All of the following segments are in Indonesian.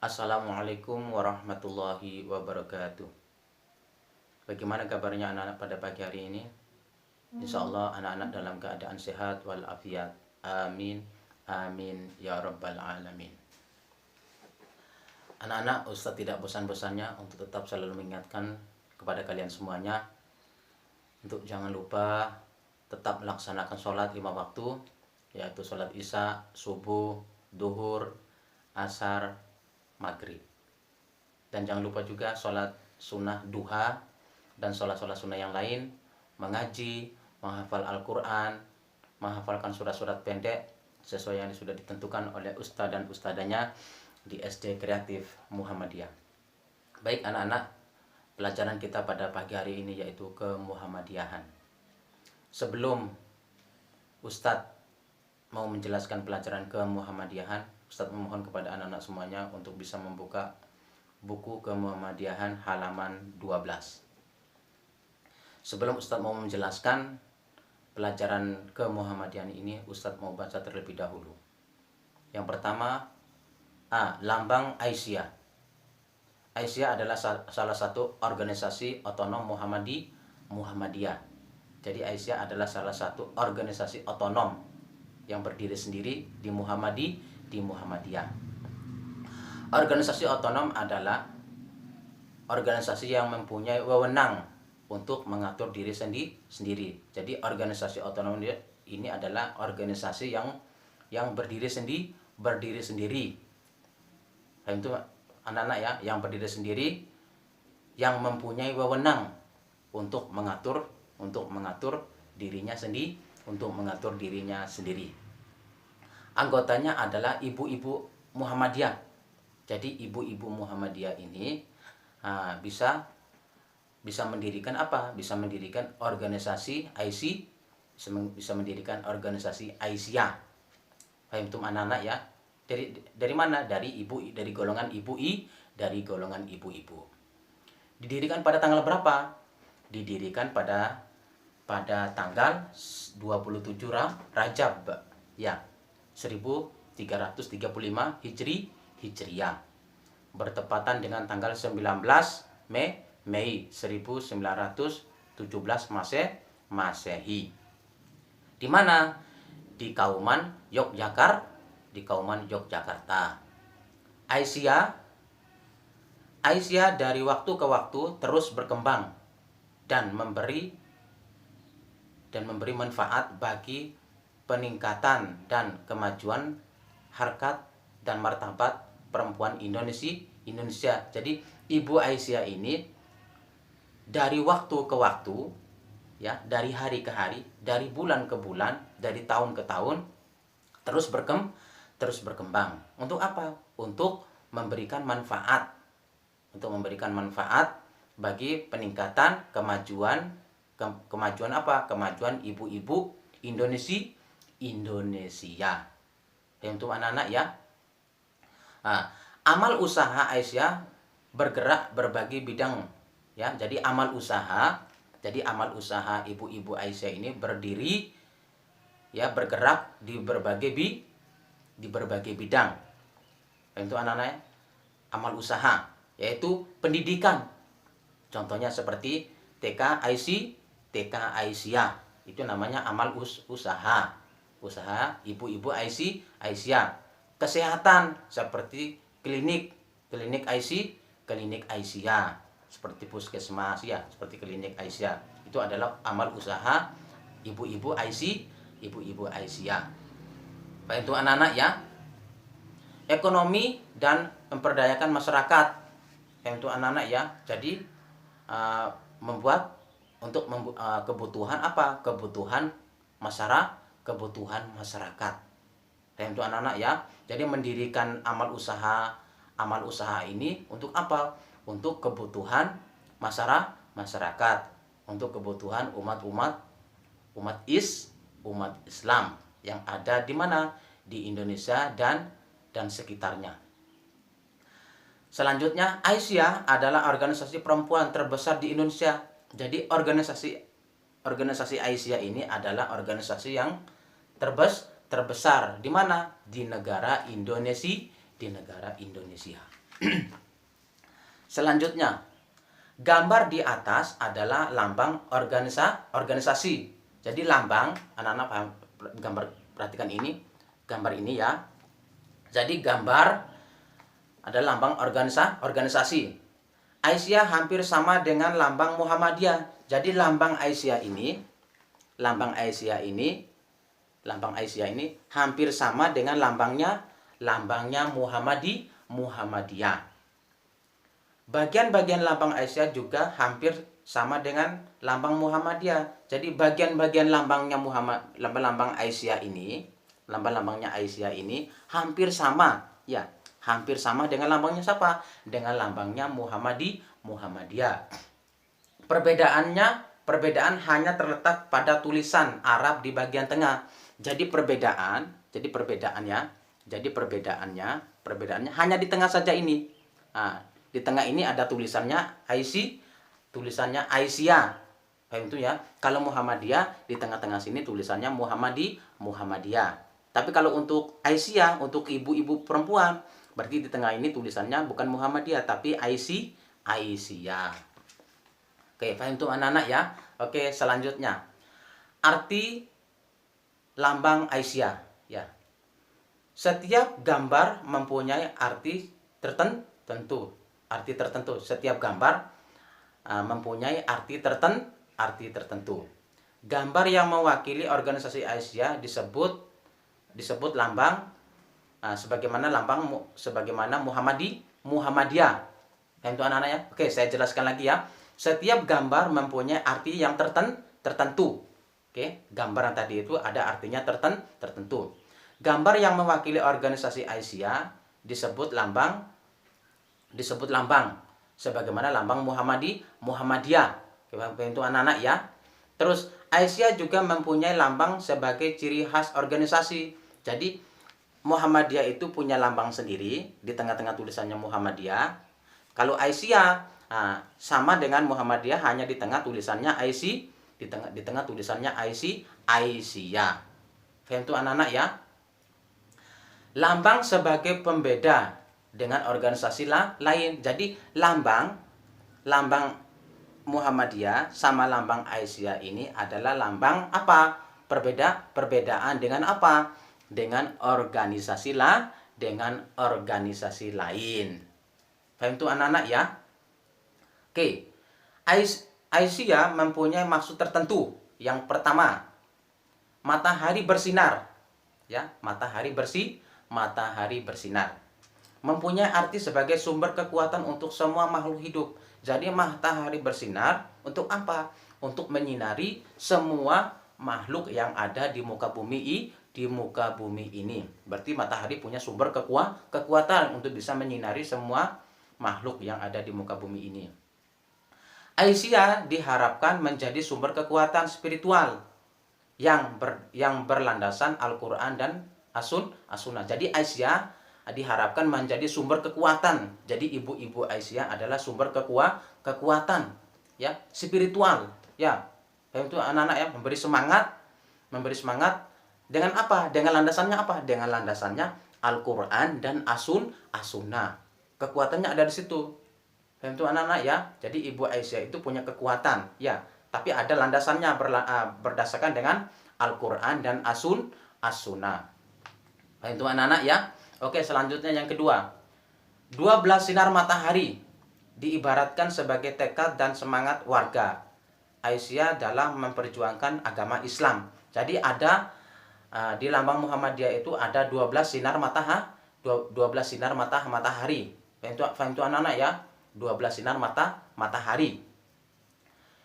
Assalamualaikum warahmatullahi wabarakatuh. Bagaimana kabarnya anak-anak pada pagi hari ini? Insya Allah anak-anak dalam keadaan sehat walafiat. Amin. Amin ya rabbal alamin. Anak-anak, Ustadz tidak bosan-bosannya untuk tetap selalu mengingatkan kepada kalian semuanya untuk jangan lupa tetap melaksanakan sholat 5 waktu, yaitu sholat isya, subuh, duhur, asar, maghrib. Dan jangan lupa juga sholat sunnah duha dan sholat-sholat sunnah yang lain, mengaji, menghafal Al-Quran, menghafalkan surat-surat pendek sesuai yang sudah ditentukan oleh ustadz dan ustadzanya di SD Kreatif Muhammadiyah. Baik anak-anak, pelajaran kita pada pagi hari ini yaitu kemuhammadiyahan. Sebelum ustadz mau menjelaskan pelajaran kemuhammadiyahan, ustadz memohon kepada anak-anak semuanya untuk bisa membuka buku kemuhammadiyahan halaman 12. Sebelum Ustadz mau menjelaskan pelajaran kemuhammadiyahan ini, Ustadz mau baca terlebih dahulu. Yang pertama, lambang Aisyah. Aisyah adalah salah satu organisasi otonom Muhammadiyah. Jadi Aisyah adalah salah satu organisasi otonom yang berdiri sendiri di Muhammadiyah. Organisasi otonom adalah organisasi yang mempunyai wewenang untuk mengatur diri sendiri. Jadi organisasi otonom ini adalah organisasi yang berdiri sendiri. Itu anak-anak ya, yang berdiri sendiri, yang mempunyai wewenang untuk mengatur dirinya sendiri. Anggotanya adalah ibu-ibu Muhammadiyah. Jadi ibu-ibu Muhammadiyah ini bisa mendirikan apa? Bisa mendirikan organisasi IC, bisa mendirikan organisasi Aisyah. Paham tuh anak-anak ya? Dari mana? Dari golongan ibu-ibu. Didirikan pada tanggal berapa? Didirikan pada tanggal 27 Rajab ya, 1335 Hijriah. Bertepatan dengan tanggal 19 Mei 1917 Masehi. Di mana? Di Kauman Yogyakarta. Aisyah dari waktu ke waktu terus berkembang dan memberi manfaat bagi peningkatan dan kemajuan harkat dan martabat perempuan Indonesia. Jadi Ibu Aisyah ini dari waktu ke waktu ya, dari hari ke hari, dari bulan ke bulan, dari tahun ke tahun terus berkembang. Untuk apa? Untuk memberikan manfaat. Bagi peningkatan kemajuan apa? Kemajuan ibu-ibu Indonesia. Untuk anak-anak ya. Amal usaha Aisyah bergerak berbagai bidang ya. Jadi amal usaha ibu-ibu Aisyah ini bergerak di berbagai bidang. Untuk anak-anak ya, amal usaha yaitu pendidikan. Contohnya seperti TK Aisyah. Itu namanya amal usaha ibu-ibu Aisyah. Kesehatan seperti klinik Aisyah, seperti puskesmas ya, seperti klinik Aisyah. Itu adalah amal usaha ibu-ibu Aisyah. Baik itu anak-anak ya. Ekonomi dan memperdayakan masyarakat. Itu anak-anak ya. Jadi membuat untuk kebutuhan apa? Kebutuhan masyarakat. Dan untuk anak-anak ya. Jadi mendirikan amal usaha ini untuk apa? Untuk kebutuhan masyarakat, untuk kebutuhan umat Islam yang ada di mana? Di Indonesia dan sekitarnya. Selanjutnya, Aisyah adalah organisasi perempuan terbesar di Indonesia. Jadi organisasi Aisyah ini adalah organisasi yang terbesar di mana? Di negara Indonesia. Selanjutnya, gambar di atas adalah lambang organisasi. Jadi lambang, anak-anak paham, gambar, perhatikan ini, gambar ini ya. Jadi gambar adalah lambang organisasi. Aisyah hampir sama dengan lambang Muhammadiyah. Jadi lambang Aisyah ini, lambang Aisyah ini hampir sama dengan lambangnya Muhammadiyah. Bagian-bagian lambang Aisyah juga hampir sama dengan lambang Muhammadiyah. Jadi bagian-bagian lambangnya lambang Aisyah ini, lambang-lambangnya Aisyah ini hampir sama, ya, hampir sama dengan lambangnya siapa? Dengan lambangnya Muhammadiyah. Perbedaan hanya terletak pada tulisan Arab di bagian tengah. Jadi perbedaannya hanya di tengah saja ini. Nah, di tengah ini ada tulisannya tulisannya Aisyah. Itu ya. Kalau Muhammadiyah di tengah-tengah sini tulisannya Muhammadiyah. Tapi kalau untuk Aisyah, untuk ibu-ibu perempuan, berarti di tengah ini tulisannya bukan Muhammadiyah tapi Aisyah. Oke, paham tuh anak-anak ya? Oke, selanjutnya. Arti lambang Aisyah, ya. Setiap gambar mempunyai arti tertentu. Setiap gambar mempunyai arti tertentu. Gambar yang mewakili organisasi Aisyah disebut lambang sebagaimana Muhammadiyah. Itu anak-anak ya. Oke, saya jelaskan lagi ya. Setiap gambar mempunyai arti yang tertentu. Oke, gambar yang tadi itu ada artinya tertentu. Gambar yang mewakili organisasi Aisyah disebut lambang sebagaimana lambang Muhammadiyah. Itu anak-anak ya. Terus Aisyah juga mempunyai lambang sebagai ciri khas organisasi. Jadi Muhammadiyah itu punya lambang sendiri, di tengah-tengah tulisannya Muhammadiyah. Kalau Aisyah sama dengan Muhammadiyah, hanya di tengah tulisannya Aisyah. Paham itu anak-anak ya? Lambang sebagai pembeda dengan organisasi lain. Jadi lambang Muhammadiyah sama lambang Aisyah ini adalah lambang apa? Perbedaan dengan apa? Dengan organisasi lain. Paham itu anak-anak ya? Oke. Aisyah mempunyai maksud tertentu. Yang pertama, matahari bersinar. Ya, matahari bersinar. Mempunyai arti sebagai sumber kekuatan untuk semua makhluk hidup. Jadi matahari bersinar untuk apa? Untuk menyinari semua makhluk yang ada di muka bumi ini. Berarti matahari punya sumber kekuatan untuk bisa menyinari semua makhluk yang ada di muka bumi ini. Aisyah diharapkan menjadi sumber kekuatan spiritual yang berlandasan Al-Quran dan As-Sunnah. Jadi Aisyah diharapkan menjadi sumber kekuatan. Jadi ibu-ibu Aisyah adalah sumber kekuatan, ya, spiritual, ya. Itu anak-anak ya, memberi semangat dengan apa? Dengan landasannya apa? Dengan landasannya Al-Quran dan As-Sunnah. Kekuatannya ada di situ. Itu anak-anak ya. Jadi ibu Aisyah itu punya kekuatan, ya. Tapi ada landasannya berdasarkan dengan Al-Quran dan As-Sunnah. Itu anak-anak ya. Oke, selanjutnya yang kedua. 12 sinar matahari diibaratkan sebagai tekad dan semangat warga Aisyah dalam memperjuangkan agama Islam. Jadi ada di lambang Muhammadiyah itu ada 12 sinar matahari. Faham itu anak-anak ya? 12 sinar matahari.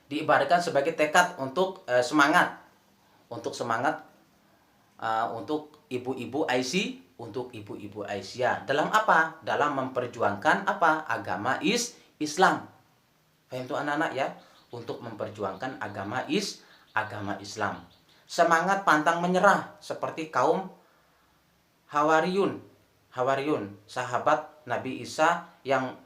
Diibaratkan sebagai tekad untuk semangat. Untuk ibu-ibu Aisyah. Dalam apa? Dalam memperjuangkan apa? Agama Islam. Faham itu anak-anak ya? Untuk memperjuangkan agama Islam. Semangat pantang menyerah seperti kaum Hawariyun, sahabat Nabi Isa yang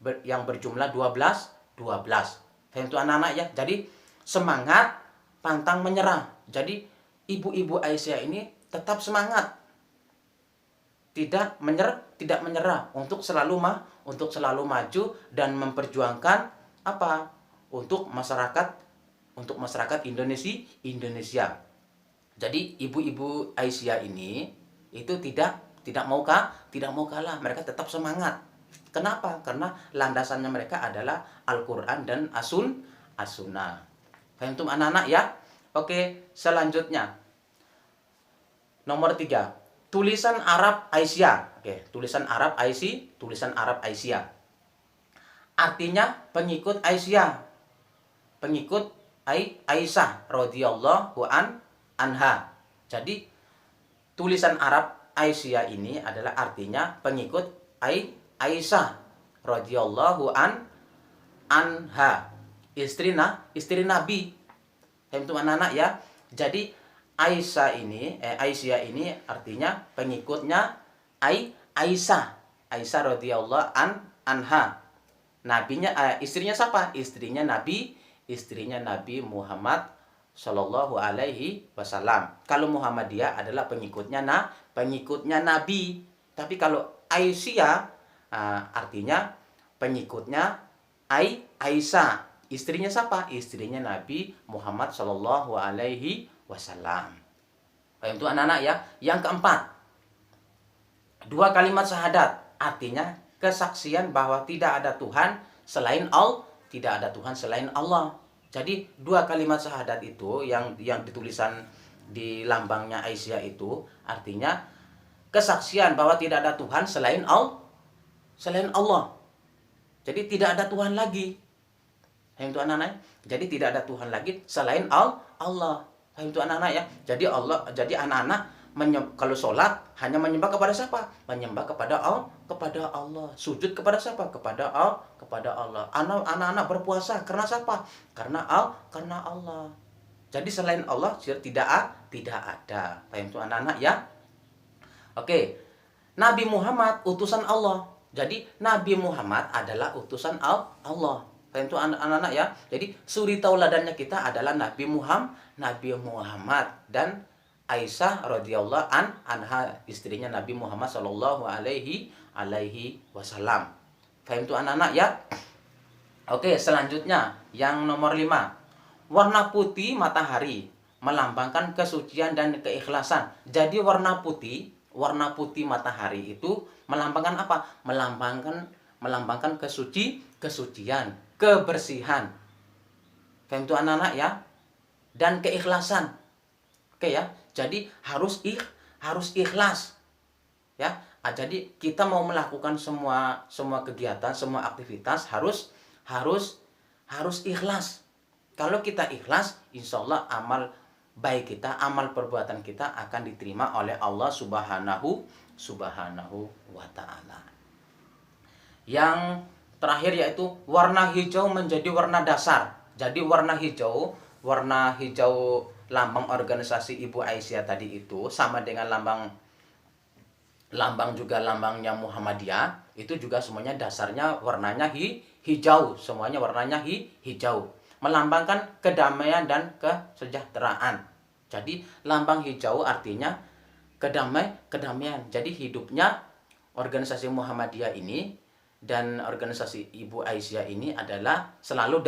berjumlah 12. Faham itu anak-anak ya? Jadi semangat pantang menyerah. Jadi ibu-ibu Aisyah ini tetap semangat. tidak menyerah untuk selalu maju dan memperjuangkan apa? Untuk masyarakat Indonesia. Jadi ibu-ibu Aisyah ini itu tidak mau kalah, mereka tetap semangat. Kenapa? Karena landasannya mereka adalah Al-Qur'an dan As-Sunnah. Paham tuh anak-anak ya? Oke, selanjutnya nomor 3. Tulisan Arab Aisyah. Oke, tulisan Arab Aisyah. Artinya pengikut Aisyah. Pengikut Aisyah radhiyallahu anha. Jadi tulisan Arab Aisyah ini adalah artinya pengikut Aisyah radhiyallahu anha. Istri Nabi. Itu anak-anak ya. Jadi Aisyah ini artinya pengikutnya Aisyah radhiyallahu anha. Istrinya siapa? Istrinya Nabi Muhammad Shallallahu Alaihi Wasallam. Kalau Muhammadiyah adalah pengikutnya Nabi. Tapi kalau Aisyah artinya pengikutnya Aisyah. Istrinya siapa? Istrinya Nabi Muhammad Shallallahu Alaihi Wasallam. Itu anak-anak ya. Yang keempat, 2 kalimat syahadat. Artinya kesaksian bahwa tidak ada Tuhan selain Allah. Jadi 2 kalimat syahadat itu yang ditulisan di lambangnya Aisyah itu artinya kesaksian bahwa tidak ada Tuhan selain Allah. Jadi tidak ada Tuhan lagi. Itu anak-anak. Jadi tidak ada Tuhan lagi selain Allah. Itu anak-anak ya. Jadi anak-anak kalau sholat hanya menyembah kepada siapa? Menyembah kepada Allah. Sujud kepada siapa? Kepada Allah. Anak-anak berpuasa karena siapa? Karena Allah. Jadi selain Allah tidak ada. Itu anak-anak ya. Oke. Nabi Muhammad utusan Allah. Jadi Nabi Muhammad adalah utusan Allah. Itu anak-anak ya. Jadi suri tauladannya kita adalah Nabi Muhammad dan Aisyah radhiyallahu anha, istrinya Nabi Muhammad sallallahu alaihi wasallam. Paham itu anak-anak ya? Oke, selanjutnya yang nomor 5. Warna putih matahari melambangkan kesucian dan keikhlasan. Jadi warna putih matahari itu melambangkan apa? Melambangkan kesucian, kebersihan. Paham itu anak-anak ya? Dan keikhlasan. Oke ya. Jadi harus ikhlas. Ya. Jadi kita mau melakukan semua kegiatan, semua aktivitas harus ikhlas. Kalau kita ikhlas, insya Allah amal baik kita, amal perbuatan kita akan diterima oleh Allah Subhanahu wa Ta'ala. Yang terakhir yaitu warna hijau menjadi warna dasar. Jadi warna hijau lambang organisasi Ibu Aisyah tadi itu sama dengan lambangnya Muhammadiyah, itu juga semuanya dasarnya warnanya hijau, semuanya warnanya hijau, melambangkan kedamaian dan kesejahteraan. Jadi lambang hijau artinya kedamaian. Jadi hidupnya organisasi Muhammadiyah ini dan organisasi Ibu Aisyah ini adalah selalu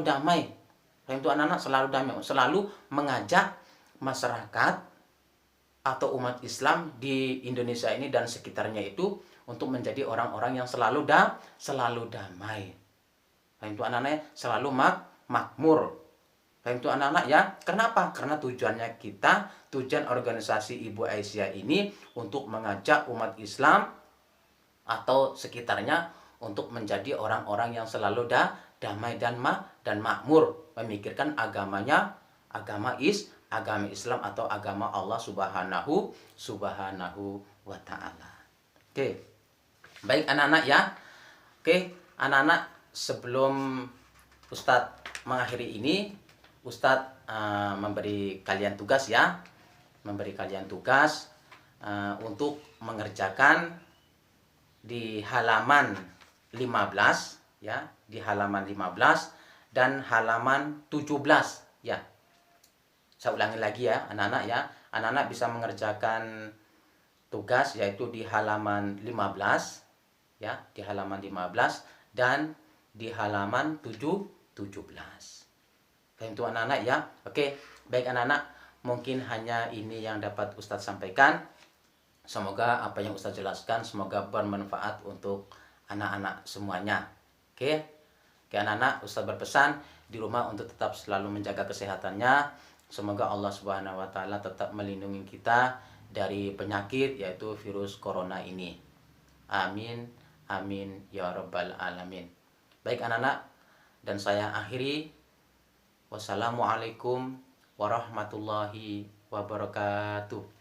damai. Itu anak-anak selalu damai, selalu mengajak masyarakat atau umat Islam di Indonesia ini dan sekitarnya itu untuk menjadi orang-orang yang selalu damai. Itu anak-anak selalu makmur. Itu anak-anak ya. Kenapa? Karena tujuan organisasi Ibu Aisyah ini untuk mengajak umat Islam atau sekitarnya untuk menjadi orang-orang yang selalu damai dan makmur, memikirkan agama Islam atau agama Allah Subhanahu wa Ta'ala. Oke. Baik anak-anak ya. Oke, anak-anak, sebelum Ustadz mengakhiri ini, Ustadz memberi kalian tugas ya. Memberi kalian tugas untuk mengerjakan di halaman 15 ya, di halaman 15 dan halaman 17 ya. Saya ulangi lagi ya anak-anak ya. Anak-anak bisa mengerjakan tugas, yaitu di halaman 15 ya, di halaman 15 dan di halaman 17. Untuk anak-anak ya. Oke, baik anak-anak, mungkin hanya ini yang dapat Ustadz sampaikan. Semoga apa yang Ustadz jelaskan semoga bermanfaat untuk anak-anak semuanya. Oke. Oke anak-anak, Ustadz berpesan di rumah untuk tetap selalu menjaga kesehatannya. Semoga Allah Subhanahu wa taala tetap melindungi kita dari penyakit yaitu virus corona ini. Amin. Amin ya rabbal alamin. Baik anak-anak, dan saya akhiri. Wassalamualaikum warahmatullahi wabarakatuh.